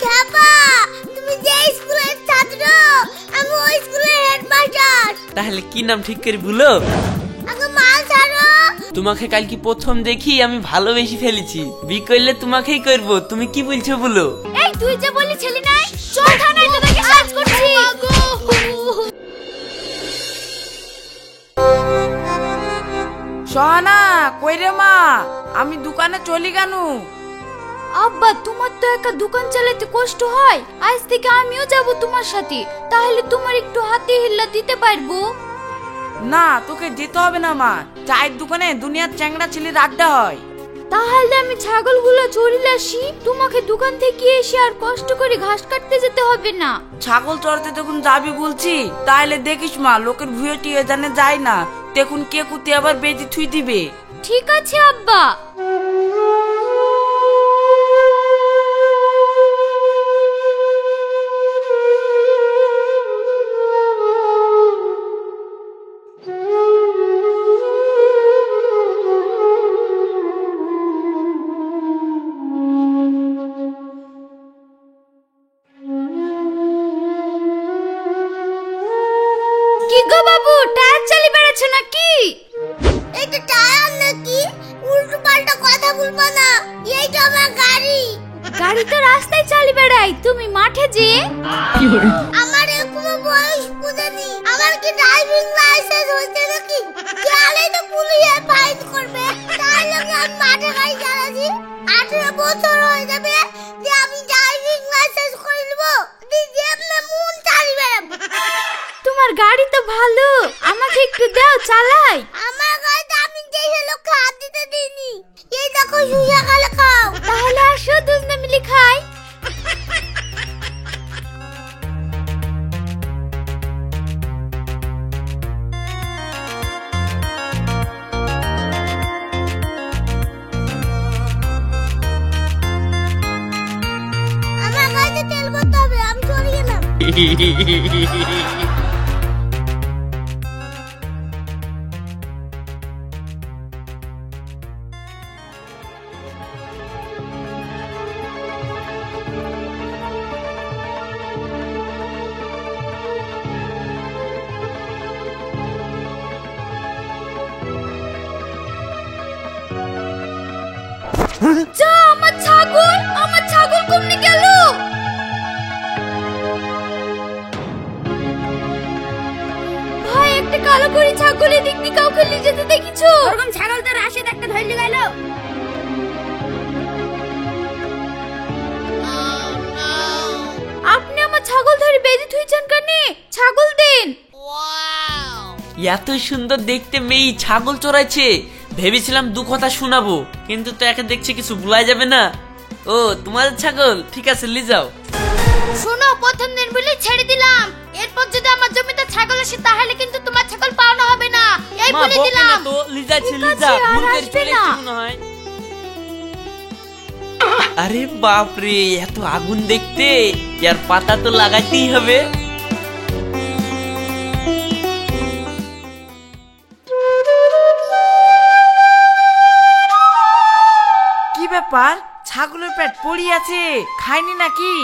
খ্যাপা, তুমি যে স্কুলের ছাত্র, আমি ওই স্কুলের হেডমাস্টার। তাহলে কি নাম ঠিক করে বলো? আগে মাল ছাড়ো। তোমাকে কাল কি প্রথম দেখি আমি ভালোবেসে ফেলেছি, বিয়ে করলে তোমাকেই করব। তুমি কি বলছো বলো? এই তুই যে বলি ছেলে নাই, চল থানায় তোদেরকে সার্চ করছি। সোহানা কই রে মা, আমি দোকানে চলি কেন? আব্বা তোমার তো একা দোকান চালাতে কষ্ট হয়, আজ থেকে আমিও যাব তোমার সাথে, তাহলে তোমার একটু হাতে হিল্লা দিতে পারবো। না তোকে যেতে হবে না মা, চায়ের দোকানে দুনিয়ার চ্যাংড়া ছেলের আড্ডা হয়। তাহলে আমি ছাগলগুলো চড়িয়ে আসি, তোমাকে দোকান থেকে এসে আর কষ্ট করে ঘাস কাটতে যেতে হবে না। ছাগল চড়তে যখন যাবি বলছি, তাহলে দেখিস মা লোকের ভুয়ে টিয়ে জানে যায় না, দেখুন কে কুতি আবার বেজি থুই দিবে। ঠিক আছে আব্বা। কি গো বাবু, টায়ার চালিয়ে বেড়াচ্ছ নাকি? এটা টায়ার নাকি? উল্টো পাল্টা কথা বলবা না, এইটা আমার গাড়ি। গাড়ি তো রাস্তায় চালিয়ে বেড়াই, তুমি মাঠে যে। আমার এখনো বয়স পুজেনি, আমার কি ড্রাইভিং লাইসেন্স হইছে নাকি? গেলে তো পুলিশে ফাইন করবে। তাই লাগে আমি মাঠে গাড়ি চালাচ্ছি। 18 বছর হয়ে যাবে যে আমি ড্রাইভিং লাইসেন্স করে নেব, দিয়ে আপনি মন চালিয়ে বেড়াবো। তোমার গাড়ি তো ভালো, আমাকে একটু দাও চালাই। আমার গাড়িতে আমি দেশে লোককে হাত দিতে দিইনি। এই দেখো সুজা খালে খাও। তাহলে আসো দুজনে মিলে খাই। আমার গাড়িতে তেল ভরতে হবে, আমি চলে গেলাম। যা, আমার ছাগল কমনে গেল। ভাই একটা কালো করে ছাগলের দিক দিয়ে কাউকে নিয়ে যেতে দেখিছো? ওরকম ছাগল তো রাশেদ একটা ধরে গেল। আপনি আমার ছাগল ধরে বেঁধে থুইছেন কানে, ছাগল দেন। এত সুন্দর দেখতে মেয়ে ছাগল চড়াইছে, ভেবেছিলাম দু কথা শোনাবো, কিন্তু তো একে দেখছি কিছু ভুলাই যাবে না। ও তোমাদের ছাগল, ঠিক আছে লি যাও। শোনো, প্রথম দিন বলে ছেড়ে দিলাম, এরপর যদি আমার জমিতে ছাগল আসে তাহলে কিন্তু তোমার ছাগল পাওনা হবে না, এই মা বলে বকে না দিলাম। তো, লিজাছি ঠিক লিজা, আছে, আর ভুল করে আসবে চলে না। এসেছে মনে হয়। আরে বাপ রে, এত আগুন দেখতে ইয়ার পাতা তো লাগাতেই হবে। কি ব্যাপার, ছাগলের পেট পড়ি আছে, খায়নি নাকি?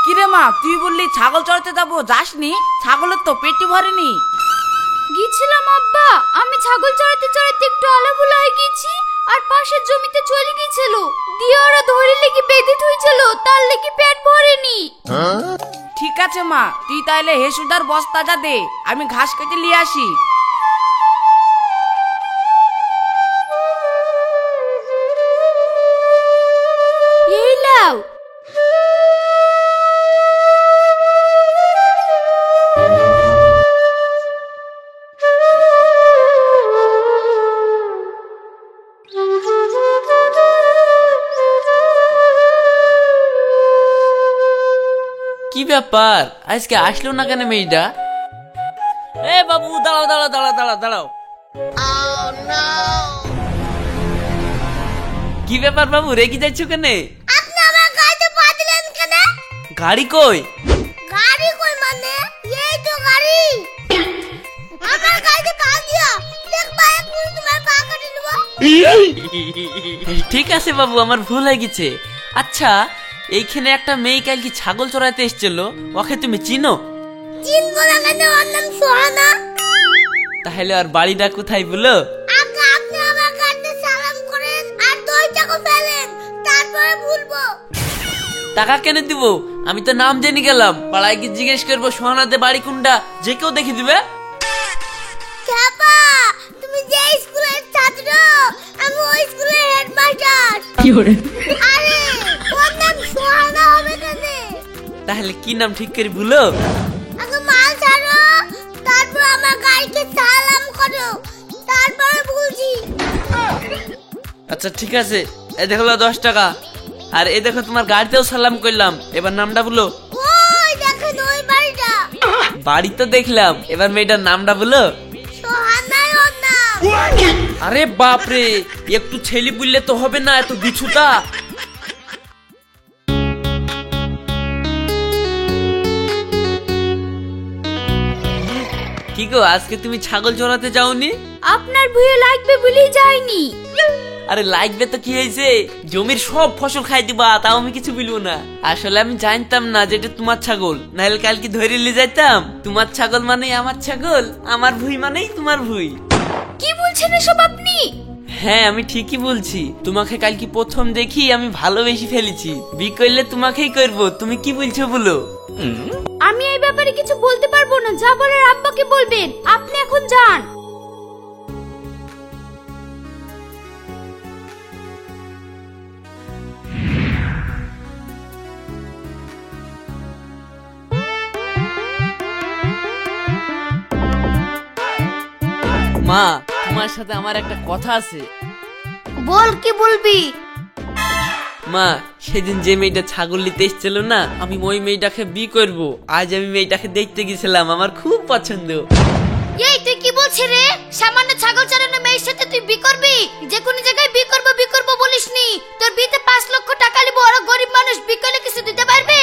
কিরে মা, তুই বললি ছাগল চড়তে যাবো, যাসনি? ছাগলের তো পেটি ভরেনি। গিয়েছিলাম আব্বা, আমি ছাগল চড়াতে চড়াতে একটু আলাভুলা হয়ে গেছি, আর পাশের জমিতে চলে গিয়েছিল, দিয়ে ওরা ধরে লেগে বেঁধে থুইছিল, তার লেগে পেট ভরেনি। ঠিক আছে মা, তুই তাইলে হেসুদার বস্তাটা দে, আমি ঘাস কেটে নিয়ে আসি। এই লাও। কি ব্যাপার, আজকে আসলো না কেন মেয়েটা? এ বাবু দাঁড়াও দাঁড়াও দাঁড়াও দাঁড়াও দাঁড়াও। কি ব্যাপার বাবু, রেগে যাচ্ছ কেন? আপনি আমার গাড়িতে পা দিলেন কেন? গাড়ি কই? গাড়ি কই মানে? এই তো গাড়ি। আমার গাড়িতে পা দিয়া, দেখবা এক মিনিট তোমার পা কেটে নেব। ঠিক আছে বাবু, আমার ভুল হয়ে গেছে। আচ্ছা, এইখানে একটা মেয়ে কালকে ছাগল চড়াইতে এসেছিল, ওকে তুমি চিনো? চিনবো না কেন? ওর নাম সোহানা। তাহলে আর বাড়িটা কোথায় বলো? আগে আপনি আমার কাছে সালাম করেন আর দইটাকে ফেলেন, তারপরে বলবো। টাকা কেন দিব? আমি তো নাম জেনে গেলাম, পাড়ায় কি জিজ্ঞেস করবো সোহানাতে বাড়ি কোনটা, যে কেউ দেখে দিবে। খেপা, তুমি যে স্কুলের ছাত্র, আমি ওই স্কুলের হেডমাস্টার। আরে ওর নাম সোহানা হবে কেন? তাহলে কি নাম ঠিক করে বলো? আগে মাল ছাড়ো, তারপর আমার গাড়িকে সালাম করো, তারপরে বলছি। আচ্ছা ঠিক আছে, এই দেখো 10 টাকা, আর এই দেখো তোমার গাড়িতেও সালাম করলাম। এবার নামটা বলো। ওই দেখেন ওই বাড়িটা। বাড়ি তো দেখলাম, এবার মেয়েটার নামটা বলো। সোহানাই ওর নাম। আরে বাপরে, একটু ছেলে বললে তো হবে না, এত বিছুতা। কি গো, আজকে তুমি ছাগল চড়াতে যাওনি? আপনার ভুয়ে লাগবে বলেই যাইনি। আরে লাগবে তো কি হয়েছে, জমির সব ফসল খাই দিবা, তাও আমি কিছু বলবো না। আসলে আমি জানতাম না যে এটা তোমার ছাগল, নাহলে কালকে ধরে নিয়ে যাইতাম। তোমার ছাগল মানেই আমার ছাগল, আমার ভুই মানেই তোমার ভুই। কি বলছেন এসব আপনি? হ্যাঁ, আমি ঠিকই বলছি। তোমাকে কালকে প্রথম দেখি আমি ভালোবেসে ফেলেছি, বিয়ে করলে তোমাকেই করবো। তুমি কি বলছো বলো? আমি এই ব্যাপারে কিছু বলতে পারবো না, যা বলার আব্বাকে বলবেন। আপনি এখন যান। মা, তোমার সাথে আমার একটা কথা আছে। বল, কি বলবি? মা, সেদিন যে মেয়েটা ছাগল নিতে এসেছিল না, আমি ওই মেয়েটাকে বিয়ে করবো। আজ আমি মেয়েটাকে দেখতে গেছিলাম, আমার খুব পছন্দ। এই তুই কি বলছিস রে? সামান্য ছাগল চড়ানো মেয়ের সাথে তুই বিয়ে করবি? যে কোনো জায়গায় বিয়ে করবো বলিসনি। তোর বিয়েতে 5 লক্ষ টাকা নিবো, ওরা গরিব মানুষ, বিয়ে করলে কিছু দিতে পারবে?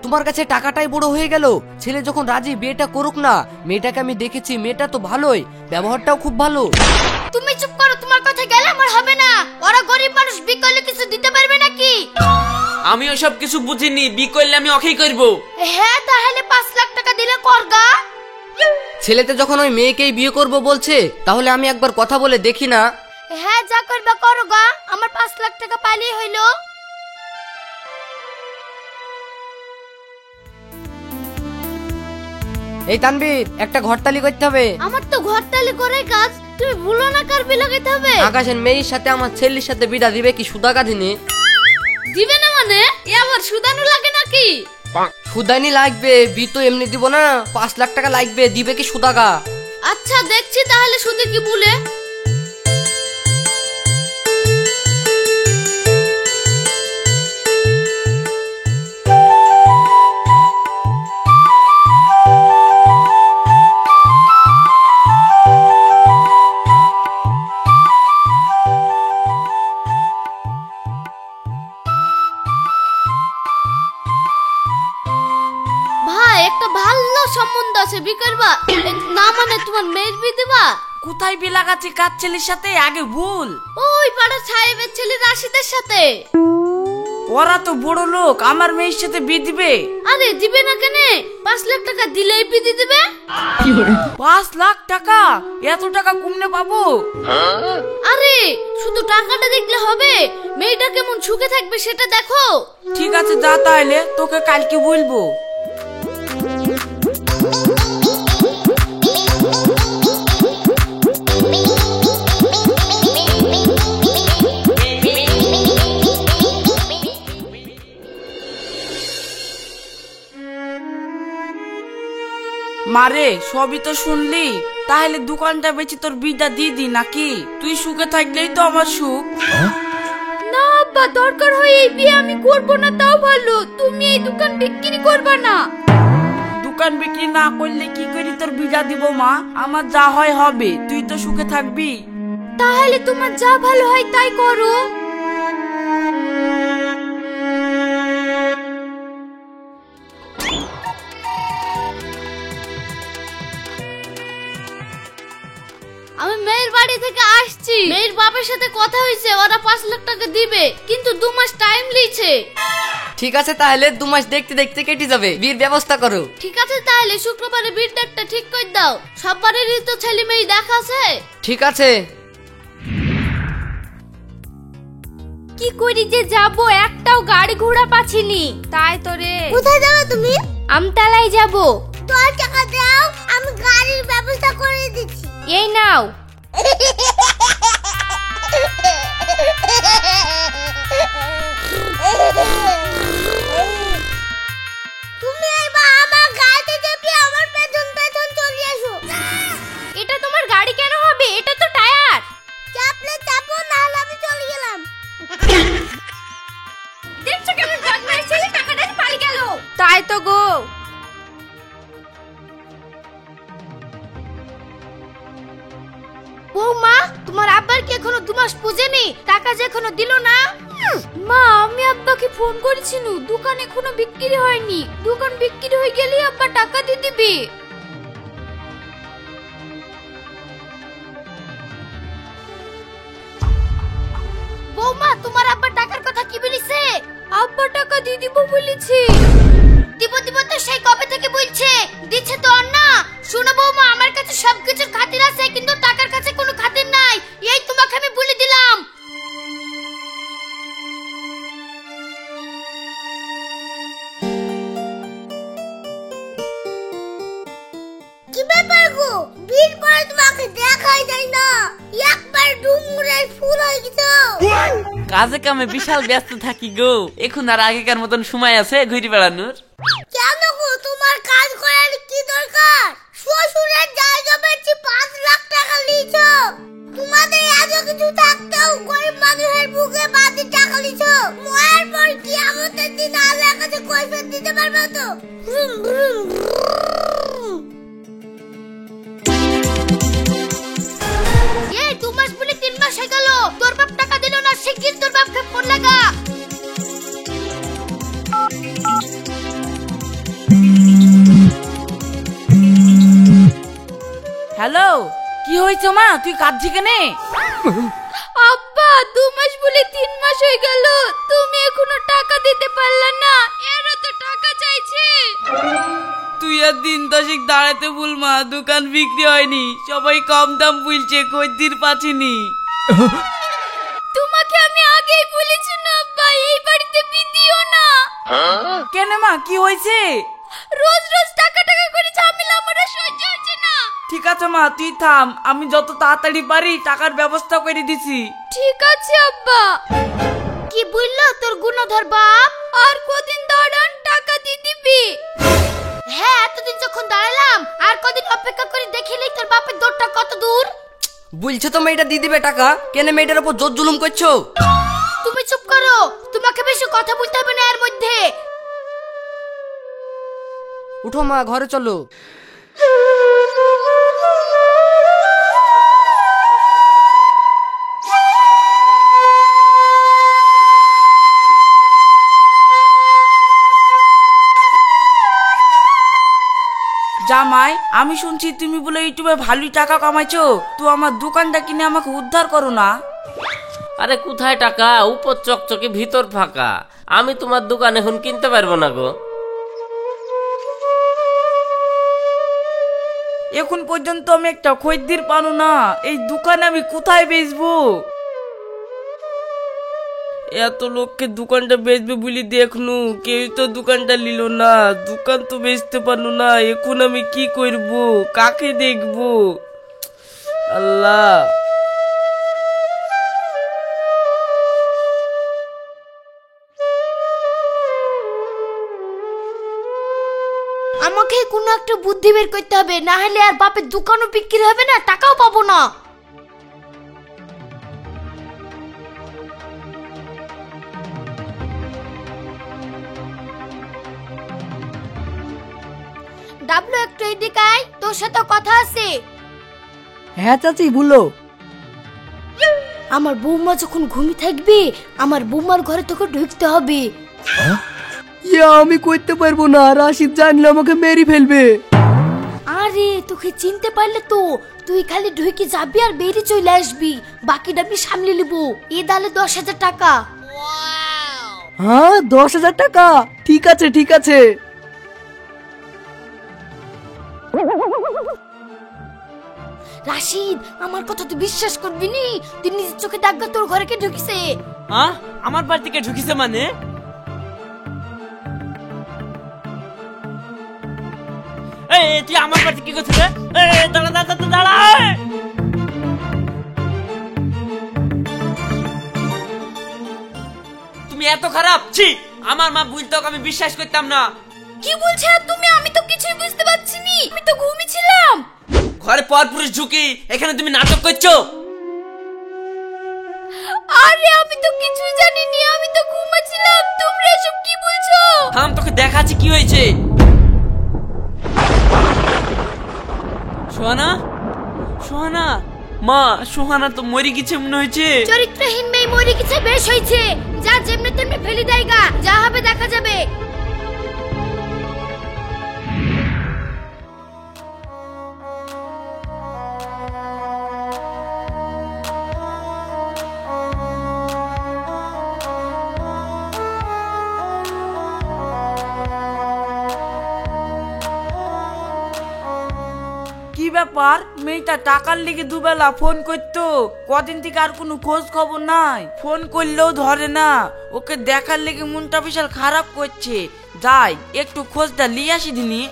তোমার কাছে টাকাটাই বড় হয়ে গেল। ছেলে যখন রাজি, বিয়েটা করুক না। মেয়েটাকে আমি দেখেছি, মেয়েটা তো ভালোই, ব্যবহারটাও খুব ভালো। তুমি চুপ করো, তোমার কথা গেলে আমার হবে না। ওরা গরিব মানুষ, বিয়ে করলে কিছু দিতে পারবে নাকি? আমি ওসব কিছু বুঝিনি, বিয়ে করলে আমি ওকেই করবো। হ্যাঁ, তাহলে 5 লাখ টাকা দিলে করগা। ছেলেতে যখন ওই মেয়েকেই বিয়ে করব বলছে, তাহলে আমি একবার কথা বলে দেখি না। হ্যাঁ, যা করবে করগা, আমার 5 লাখ টাকা পাইলেই হইলো। এই তানবীর, একটা ঘরতালি করতে হবে। আমার তো ঘরটালি করে কাজ, তুমি ভুলো না কার বিয়ে লাগাইতে হবে। আকাশের মেয়ের সাথে আমার ছেলের সাথে বিটা দিবে কি সুদাকা দিনে? দিবে না মানে? এ আবার সুদানু লাগে নাকি? সুদানি লাগবে, বি তো এমনি দিব না। 5 লাখ টাকা লাগবে, দিবে কি সুদাকা? আচ্ছা দেখছি তাহলে সুদে কি বলে। ভাই, একটা ভালো সম্বন্ধ আছে, বিয়ে করবা? না মানে তোমার মেয়ের বিয়ে দিবা? কোথায় বিয়ে লাগাচ্ছি কার ছেলের সাথে? আগে ভুল। ওই পাড়া সাহেবের ছেলে রাশিদের সাথে। ওরা তো বড় লোক, আমার মেয়ের সাথে বিয়ে দিবে? আরে দিবে না কেন? 5 লাখ টাকা দিলেই বিয়ে দিয়ে দিবে। 5 লাখ টাকা? এত টাকা কমনে পাবো? আরে শুধু টাকাটা দেখলে হবে, মেয়েটা কেমন সুখে থাকবে সেটা দেখো। ঠিক আছে, যা তাহলে, তোকে কালকে বলবো। মারে, সবই তো শুনলি, তাহলে দোকানটা বেচে তোর বিটা দিয়ে দি নাকি? তুই সুখে থাকলেই তো আমার সুখ। না আব্বা, দরকার হয় এই বিয়ে আমি করব না, তাও ভালো। তুমি এই দোকান বিক্রি করবা না। দোকান বিক্রি না করলে কি করি তোর বিটা দিব মা? আমার যা হয় হবে, তুই তো সুখে থাকবি। তাহলে তোমার যা ভালো হয় তাই করো। আমি মেয়ের বাড়ি থেকে আসছি, মেয়ের বাবার বাবার সাথে কথা হয়েছে, ওরা 5 লাখ টাকা দিবে, কিন্তু 2 মাস টাইম লিছে। ঠিক আছে তাহলে 2 মাস দেখতে দেখতে কেটে যাবে, বিয়ের ব্যবস্থা করো। ঠিক আছে তাহলে শুক্রবারে বিয়ের ডেটটা ঠিক করে দাও, সব বাড়িরই তো ছেলে মেয়ে দেখা আছে। ঠিক আছে। কি করি যে যাব, একটাও গাড়ি ঘোড়া পাচ্ছিনি। তাই তো রে। কোথায় যাবে তুমি? আমতলায় যাব। 10 টাকা দাও, আমি গাড়ির ব্যবস্থা করে দিচ্ছি। এই নাও। তুমি এবার আমার গাড়িতে চেপে আমার পেছন পেছন চলে এসো। এটা তোমার গাড়ি কেন হবে, এটা তো টায়ার। চাপলে চাপো, নাহলে আমি চলে গেলাম। দেখছো কেমন ভাগ মারছে, টাকাটা পালিয়ে গেল। তাই তো গো। বৌমা, তোমার আব্বার কি এখনো 2 মাস পুজেনি, টাকা যে এখনো দিল না? মা, আমি আব্বাকে ফোন করেছিনু, দোকান এখনো বিক্রি হয়নি, দোকান বিক্রি হয়ে গেলে আব্বা টাকা দিয়ে দিবে। বৌমা, তোমার আব্বা টাকার কথা কি বলিছে? আব্বা টাকা দিয়ে দিব বলেছে। দিব দিব তো সেই কবে থেকে বলছে, দিচ্ছে তো আর না। শোনো বৌমা, আমার কাছে সবকিছুর খাতির আছে, কিন্তু টাকার কাছে কোনো খাতির নাই, এই তোমাকে আমি বলে দিলাম। কি ব্যাপার গো, বিয়ের পরে তোমাকে দেখাই যায় না, একবার ডুমুরের ফুল হয়ে গেছো। কাজে কামে বিশাল ব্যস্ত থাকি গো, এখন আর আগেকার মতন সময় আছে ঘুরে বেড়ানোর? কেন গো, তোমার কাজ করার কি দরকার? শ্বশুরের জায়গা বেচে 5 লাখ টাকা লিছো, তোমাদের এত কিছু থাকতেও গরিব মানুষের বুকে বাদি টাকা লিছো। মরার পর কি আমাদের দিন আল্লাহর কাছে কৈফিয়ত দিতে পারবে তো? Vroom, vroom, vroom. এই 2 মাস বলে 3 মাস হয়ে গেল, তোর বাপ টাকা দিল না, শিগগির তোর বাপকে ফোন লাগা। হ্যালো, কি হয়েছে মা, তুই কাঁদছি কেনে? আব্বা, 2 মাস বলে 3 মাস হয়ে গেল, তুমি এখনো টাকা দিতে পারলা না, এরা তো টাকা চাইছে। তুই আর দিন 10 দাঁড়াতে বল মা, দোকান বিক্রি হয়নি, সবাই কম দাম বলছে, খদ্দের পাচ্ছিনি। তোমাকে আমি আগেই বলেছি না আব্বা, এই বাড়িতে বিদিও না। কেন মা, কি হয়েছে? রোজ রোজ টাকা টাকা করে ঝামেলা আমার আর সহ্য হচ্ছে না। ঠিক আছে মা, তুই থাম, আমি যত তাড়াতাড়ি পারি টাকার ব্যবস্থা করে দিছি। ঠিক আছে আব্বা। কি বললো তোর গুণধর বাপ? আর কদিন দাঁড়ান, টাকা দিয়ে দিবি। হ্যাঁ, এতদিন যখন দাঁড়ালাম, আর কদিন অপেক্ষা করে দেখিলেই তোর বাপের দৌড়টা কত দূর। বলছো তো মেয়েটা দিয়ে দিবে টাকা, কেন মেয়েটার উপর জোর জুলুম করছো? তুমি চুপ করো, তোমাকে বেশি কথা বলতে হবে না এর মধ্যে। উঠো মা, ঘরে চলো। জামাই, আমি শুনছি তুমি বলে ইউটিউবে ভালোই টাকা কামাইছো, তো আমার দোকানটা কিনে আমাকে উদ্ধার করো না। আরে কোথায় টাকা, উপর চকচকে ভিতর ফাঁকা, আমি তোমার দোকান এখন কিনতে পারবো না গো। এখন পর্যন্ত আমি একটা খদ্দের পানো না, এই দোকান আমি কোথায় বেচবো? এত লোককে দোকানটা বেচবে বলি দেখনু, কেউ তো দোকানটা নিল না, দোকান তো বেচতে পারলো না, এখন আমি কি করব, কাকে দেখবো? আল্লাহ। আমাকে কোনো একটা বুদ্ধি বের করতে হবে, না হলে আর বাপের দোকানও বিক্রি হবে না, টাকাও পাবো না। ডাবলু, একটু এদিকে আয়, তোর সাথে কথা আছে। হ্যাঁ চাচি, বলো। আমার বৌমা যখন ঘুমিয়ে থাকবে, আমার বৌমার ঘরে তোকে ঢুকতে হবে। আমি করতে পারবো না, রাশিদ জানলে আমাকে মেরে ফেলবে। আরে তোকে চিনতে পারলে তো, তুই খালি ঢুকে যাবি আর বেরিয়ে চলে আসবি, বাকিটা আমি সামলে নিবো। এ দালে 10,000 টাকা। হ্যাঁ 10,000 টাকা, ঠিক আছে ঠিক আছে। রাশিদ, আমার কথা তুই বিশ্বাস করবি নি? তুই নিজের চোখে দেখা, তোর ঘরে কে ঢুকিছে? হ্যাঁ আমার বাড়ি থেকে ঢুকিছে মানে? এই তুই আমার বাড়িতে কি করছিস রে? এই দাঁড়া দাঁড়া দাঁড়া, তুমি এত খারাপ? ছি, আমার মা বলতো আমি বিশ্বাস করতাম না। কি বলছো তুমি? আমি তো কিছুই বুঝতে পারছি নি, আমি তো ঘুমিয়েছিলাম। ঘরে পর পুরুষ ঢুকি, এখানে তুমি নাটক করছো? আরে আমি তো কিছুই জানিনি, আমি তো ঘুমাচ্ছিলাম। তোমরা এসব কি বলছো? থাম, তোকে দেখাচ্ছি কি হয়েছে। সোহানা, সোহানা, মা সোহানা তো মরে গেছে মনে হয়েছে। চরিত্রহীন মেয়ে মরে গেছে, বেশ হয়েছে। যা যেমনে তেমনি ফেলে দেয়গা, যা হবে দেখা যাবে। কি ব্যাপার? মেয়েটা টাকার লিগে দুবেলা ফোন করতো, কদিন থেকে আর কোনো খোঁজ খবর নাই। ফোন করলেও ধরে না। ওকে দেখার লেগে মনটা বিশাল খারাপ করছে। যাই একটু খোঁজটা নিয়ে আসি দিনি।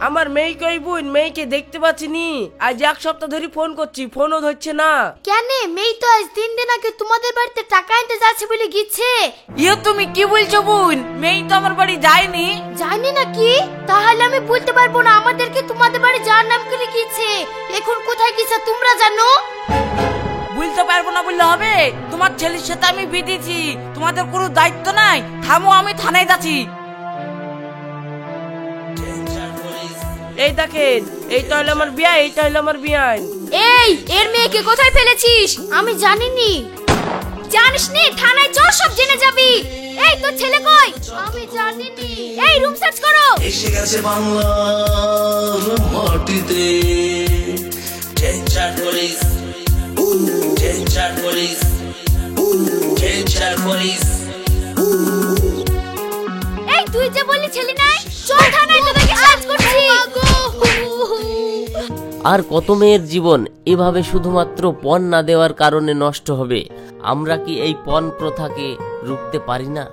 আমার মেয়ে কই বোন, মেয়েকে দেখতে পাচ্ছি নি। আজ 1 সপ্তাহ ধরে ফোন করছি, ফোনও ধরছে না। কেন? মেয়ে তো আজ 3 দিন আগে তোমাদের বাড়িতে টাকা আনতে যাচ্ছে বলে গেছে। ইয়ে তুমি কি বলছো বোন? মেয়ে তো আমার বাড়ি যায়নি। জানি নাকি? তাহলে আমি বলতে পারবো না। আমাদেরকে তোমাদের বাড়ি যাওয়ার নাম করে গিয়েছে। এখন কোথায় গেছে তোমরা জানো? বলতে পারবো না বললে হবে? তোমার ছেলের সাথে আমি বেঁধেছি, তোমাদের কোনো দায়িত্ব নাই। থামো, আমি থানায় যাচ্ছি। এই দেখেন, এইটা হলো আমার বিয়া, এইটা হলো আমার বিয়ান। এই এর মেয়েকে কোথায় ফেলেছিস? আমি জানিনি। জানিস নি? থানায় চল, সব জেনে যাবি। এই তোর ছেলে কই? আমি জানিনি। এই রুম সার্চ করো। এসে গেছে বাংলার মাটিতে danger police, danger police, danger police. এই তুই যে বললি ছেলে নাই, চল থানায় তোদেরকে সার্চ করছি। আর কত মেয়ের জীবন এভাবে শুধুমাত্র পণ না দেওয়ার কারণে নষ্ট হবে? আমরা কি এই পণ প্রথাকে রুখতে পারি না?